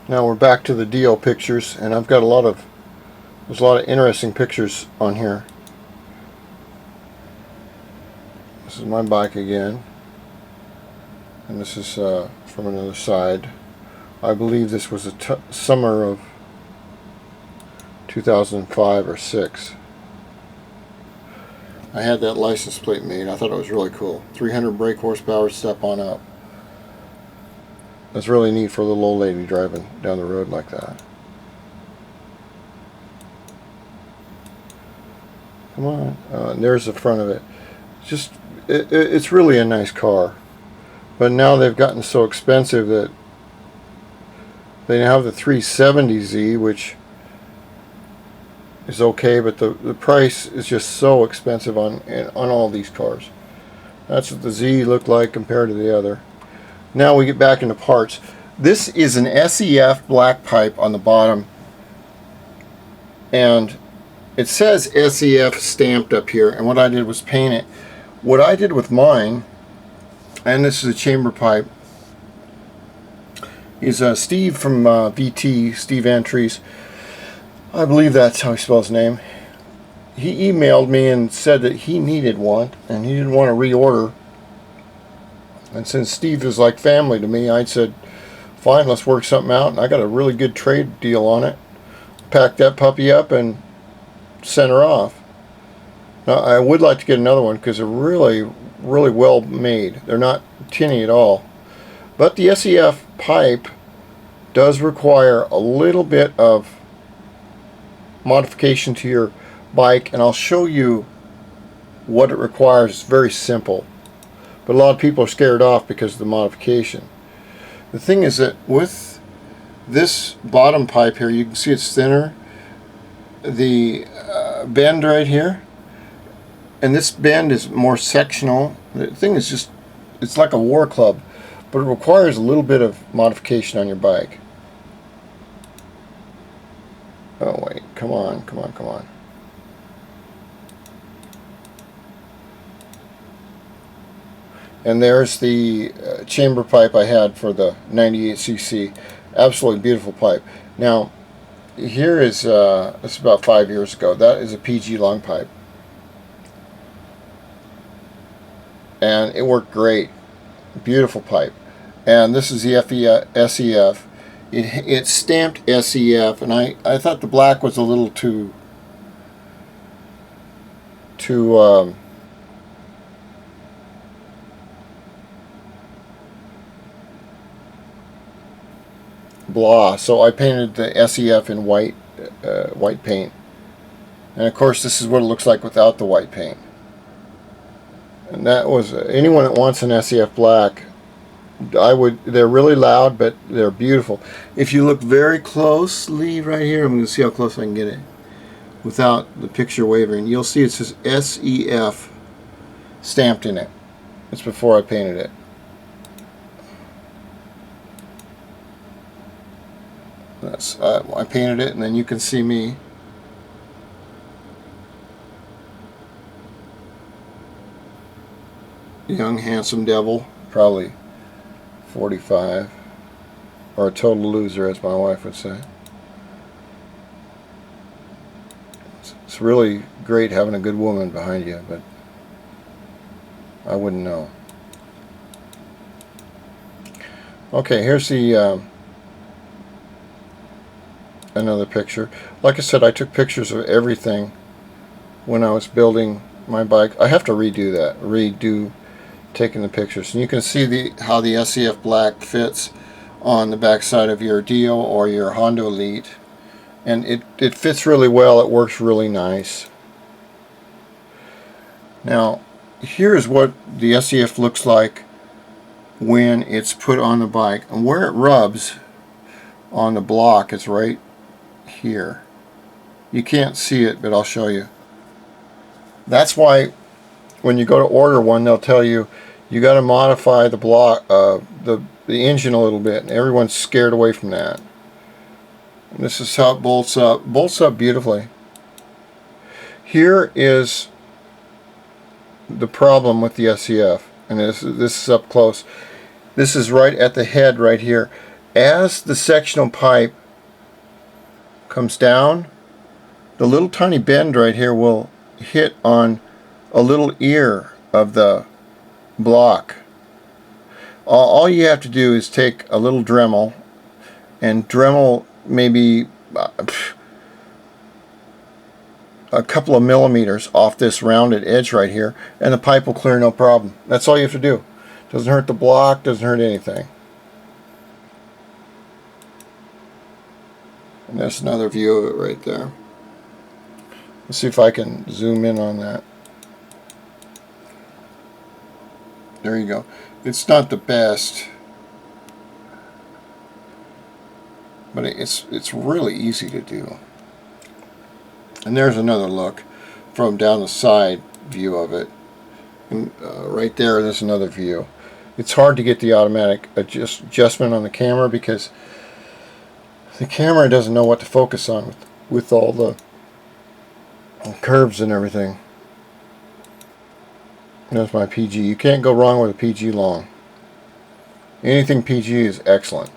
Now we're back to the DIO pictures, and I've got there's a lot of interesting pictures on here. This is my bike again, and this is from another side. I believe this was the summer of 2005 or 6. I had that license plate made. I thought it was really cool. 300 brake horsepower, step on up. That's really neat for a little old lady driving down the road like that. Come on. And there's the front of it. It's really a nice car. But now they've gotten so expensive that they have the 370Z, which is okay, but the price is just so expensive on all these cars. That's what the Z looked like compared to the other. Now we get back into parts. This is an SEF black pipe on the bottom, and it says SEF stamped up here, and what I did was paint it. What I did with mine, and this is a chamber pipe, is Steve from VT, Steve Antries, I believe that's how he spells his name. He emailed me and said that he needed one, and he didn't want to reorder. And since Steve is like family to me, I said, fine, let's work something out. And I got a really good trade deal on it. Packed that puppy up and sent her off. Now, I would like to get another one because they're really, really well made. They're not tinny at all. But the SEF pipe does require a little bit of modification to your bike, and I'll show you what it requires. It's very simple. But a lot of people are scared off because of the modification. The thing is that with this bottom pipe here, you can see it's thinner. The bend right here, and this bend is more sectional. The thing is just, it's like a war club, but it requires a little bit of modification on your bike. Oh wait, come on, come on, come on. And there's the chamber pipe I had for the 98cc. Absolutely beautiful pipe. Now, here is, it's about 5 years ago. That is a PG long pipe. And it worked great. Beautiful pipe. And this is the SEF. It's stamped SEF, and I thought the black was a little too blah, so I painted the SEF in white paint. And of course this is what it looks like without the white paint. And that was anyone that wants an SEF black, they're really loud, but they're beautiful. If you look very closely right here, I'm going to see how close I can get it without the picture wavering. You'll see it says SEF stamped in it. It's before I painted it. That's I painted it, and then you can see me. Young, handsome devil, probably 45, or a total loser, as my wife would say. It's really great having a good woman behind you, but I wouldn't know. Okay, here's the another picture. Like I said, I took pictures of everything when I was building my bike. I have to redo taking the pictures, and you can see how the SEF black fits on the back side of your DIO or your Honda Elite, and it fits really well. It works really nice. Now here's what the SEF looks like when it's put on the bike, and where it rubs on the block is right here. You can't see it, but I'll show you. That's why when you go to order one, they'll tell you you got to modify the block, the engine a little bit, and everyone's scared away from that. And this is how it bolts up beautifully. Here is the problem with the SEF, and this is up close. This is right at the head right here. as the sectional pipe comes down, the little tiny bend right here will hit on a little ear of the block. All you have to do is take a little Dremel and Dremel maybe a couple of millimeters off this rounded edge right here, and the pipe will clear no problem. That's all you have to do. Doesn't hurt the block, doesn't hurt anything. And there's another view of it right there. Let's see if I can zoom in on that. There you go. It's not the best, but it's really easy to do. And there's another look from down the side view of it. And right there's another view. It's hard to get the automatic adjustment on the camera because the camera doesn't know what to focus on with all the curves and everything. There's my PG. You can't go wrong with a PG long. Anything PG is excellent.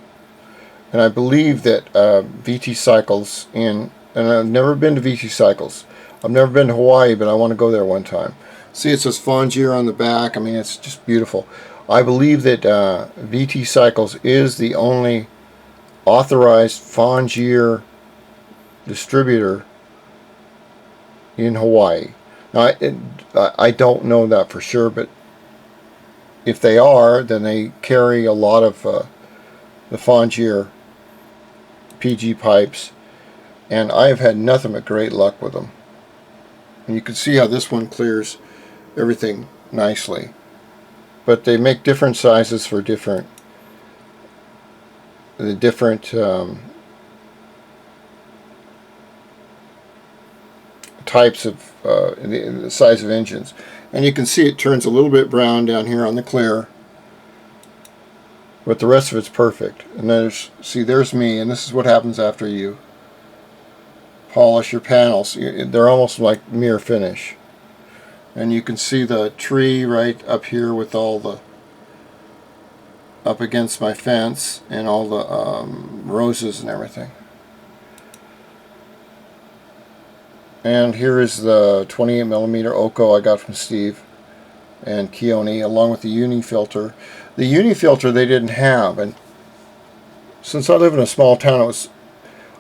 And I believe that VT Cycles and I've never been to VT Cycles. I've never been to Hawaii, but I want to go there one time. See, it says Fongier on the back. I mean, it's just beautiful. I believe that VT Cycles is the only authorized Fongier distributor in Hawaii. Now, I don't know that for sure, but if they are, then they carry a lot of the Fongier PG pipes, and I've had nothing but great luck with them. And you can see how this one clears everything nicely. But they make different sizes for the different types of the size of engines. And you can see it turns a little bit brown down here on the clear, but the rest of it's perfect. And there's me, and this is what happens after you polish your panels. They're almost like mirror finish. And you can see the tree right up here with all the up against my fence and all the roses and everything. And here is the 28mm Oko I got from Steve and Keone, along with the uni filter. The uni filter they didn't have, and since I live in a small town,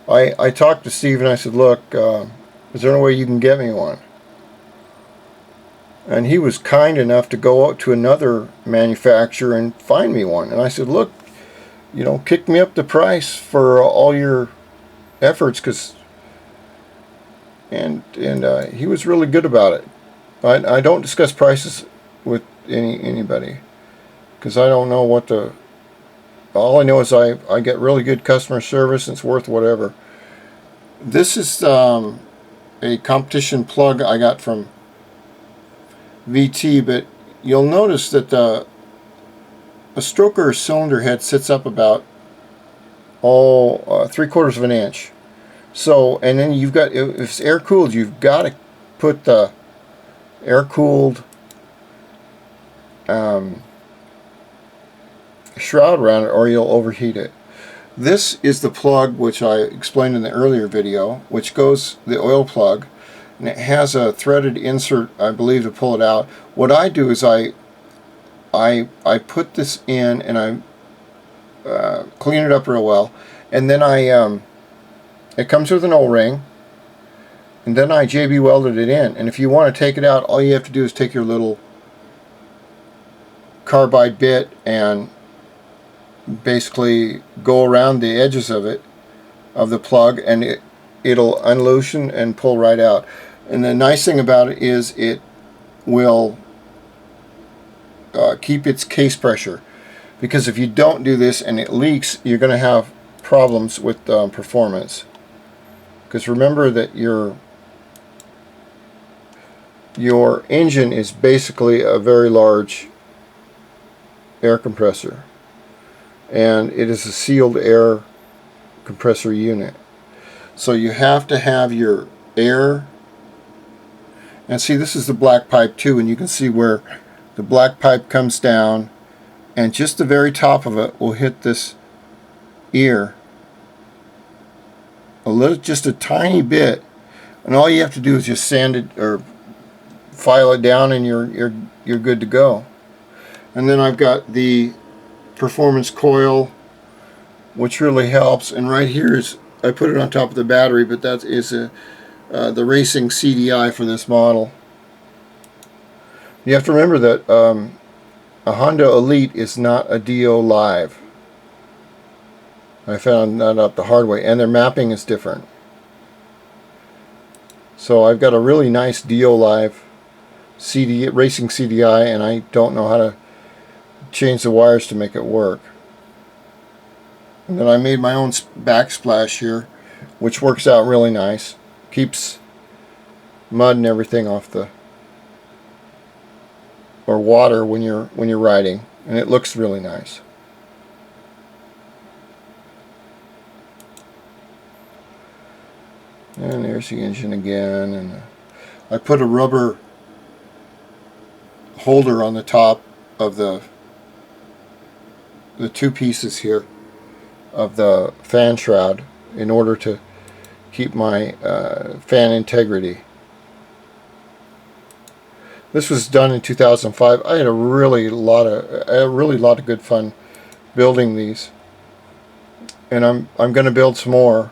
I talked to Steve and I said, look, is there any way you can get me one? And he was kind enough to go out to another manufacturer and find me one. And I said, look, kick me up the price for all your efforts, and he was really good about it. I don't discuss prices with anybody because I don't know all I know is I get really good customer service and it's worth whatever. This is a competition plug I got from VT, but you'll notice that a stroker cylinder head sits up about 3/4 of an inch. So, and then you've got, if it's air cooled, you've got to put the air cooled shroud around it or you'll overheat it. This is the plug which I explained in the earlier video, which goes the oil plug, and it has a threaded insert, I believe, to pull it out. What I do is I put this in and I clean it up real well, and then it comes with an O-ring, and then I JB welded it in. And if you want to take it out, all you have to do is take your little carbide bit and basically go around the edges of the plug, and it'll unloosen and pull right out. And the nice thing about it is it will keep its case pressure, because if you don't do this and it leaks, you're going to have problems with performance. Because remember that your engine is basically a very large air compressor, and it is a sealed air compressor unit. So you have to have your air, and see, this is the black pipe too, and you can see where the black pipe comes down, and just the very top of it will hit this ear. A little, just a tiny bit, and all you have to do is just sand it or file it down, and you're good to go. And then I've got the performance coil, which really helps. And right here is, I put it on top of the battery, but that is the racing CDI for this model. You have to remember that a Honda Elite is not a DIO Live. I found that out the hard way, and their mapping is different. So I've got a really nice DIO Live racing CDI, and I don't know how to change the wires to make it work. And then I made my own backsplash here, which works out really nice. Keeps mud and everything off the, or water when you're riding, and it looks really nice. And there's the engine again, and I put a rubber holder on the top of the two pieces here of the fan shroud in order to keep my fan integrity. This was done in 2005. I had a really lot of good fun building these, and I'm going to build some more.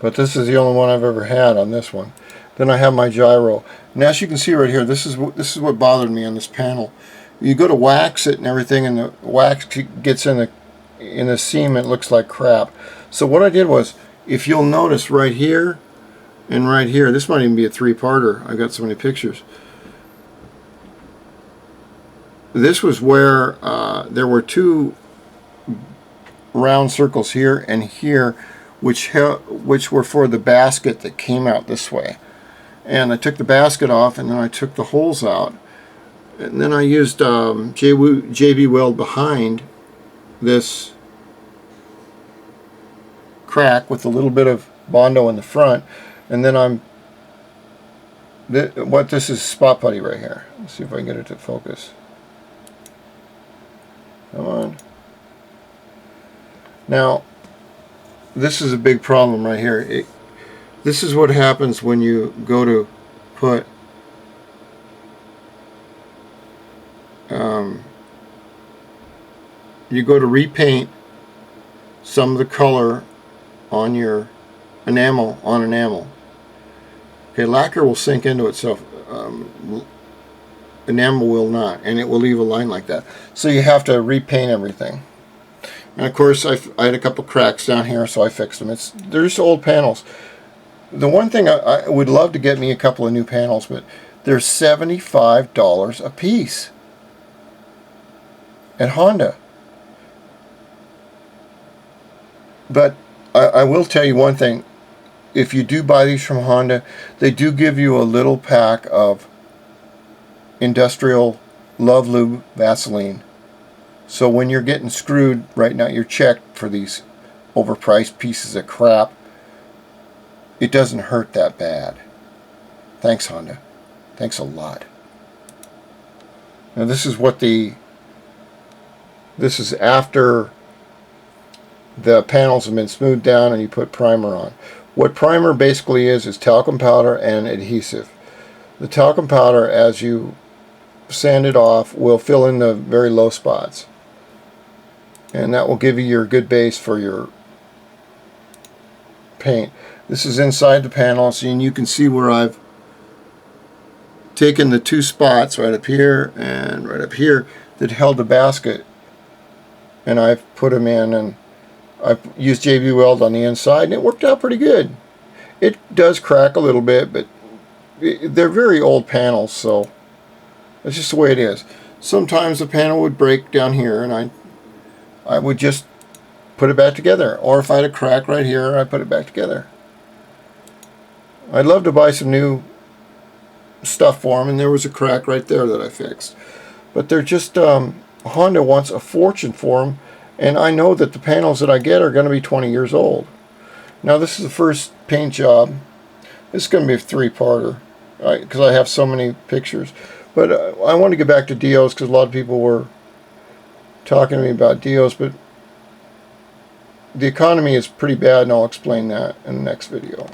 But this is the only one I've ever had on this one. Then I have my gyro. And as you can see right here, this is what bothered me on this panel. You go to wax it and everything, and the wax gets in the seam. It looks like crap. So what I did was, if you'll notice right here and right here, this might even be a three-parter. I've got so many pictures. This was where there were two round circles here and here, which were for the basket that came out this way. And I took the basket off, and then I took the holes out, and then I used JB Weld behind this crack with a little bit of Bondo in the front, and then this is spot putty right here. Let's see if I can get it to focus. Come on. Now, this is a big problem right here. This is what happens when you go to put you go to repaint some of the color on your enamel on enamel. Okay, lacquer will sink into itself. Enamel will not, and it will leave a line like that. So you have to repaint everything. And of course, I had a couple cracks down here, so I fixed them. They're just old panels. The one thing I would love to get me a couple of new panels, but they're $75 a piece at Honda. But I will tell you one thing. If you do buy these from Honda, they do give you a little pack of industrial Love Lube Vaseline. So when you're getting screwed right now, you're checked for these overpriced pieces of crap. It doesn't hurt that bad. Thanks, Honda. Thanks a lot. Now this is what this is after the panels have been smoothed down and you put primer on. What primer basically is talcum powder and adhesive. The talcum powder, as you sand it off, will fill in the very low spots. And that will give you your good base for your paint. This is inside the panels, and you can see where I've taken the two spots right up here and right up here that held the basket, and I've put them in, and I've used JB Weld on the inside, and it worked out pretty good. It does crack a little bit, but they're very old panels, so that's just the way it is. Sometimes the panel would break down here, and I would just put it back together. Or if I had a crack right here, I put it back together. I'd love to buy some new stuff for them, and there was a crack right there that I fixed. But they're just, Honda wants a fortune for them, and I know that the panels that I get are going to be 20 years old. Now this is the first paint job. This is going to be a three-parter, because I have so many pictures. But I want to get back to DIOs, because a lot of people were talking to me about DIOs, but the economy is pretty bad, and I'll explain that in the next video.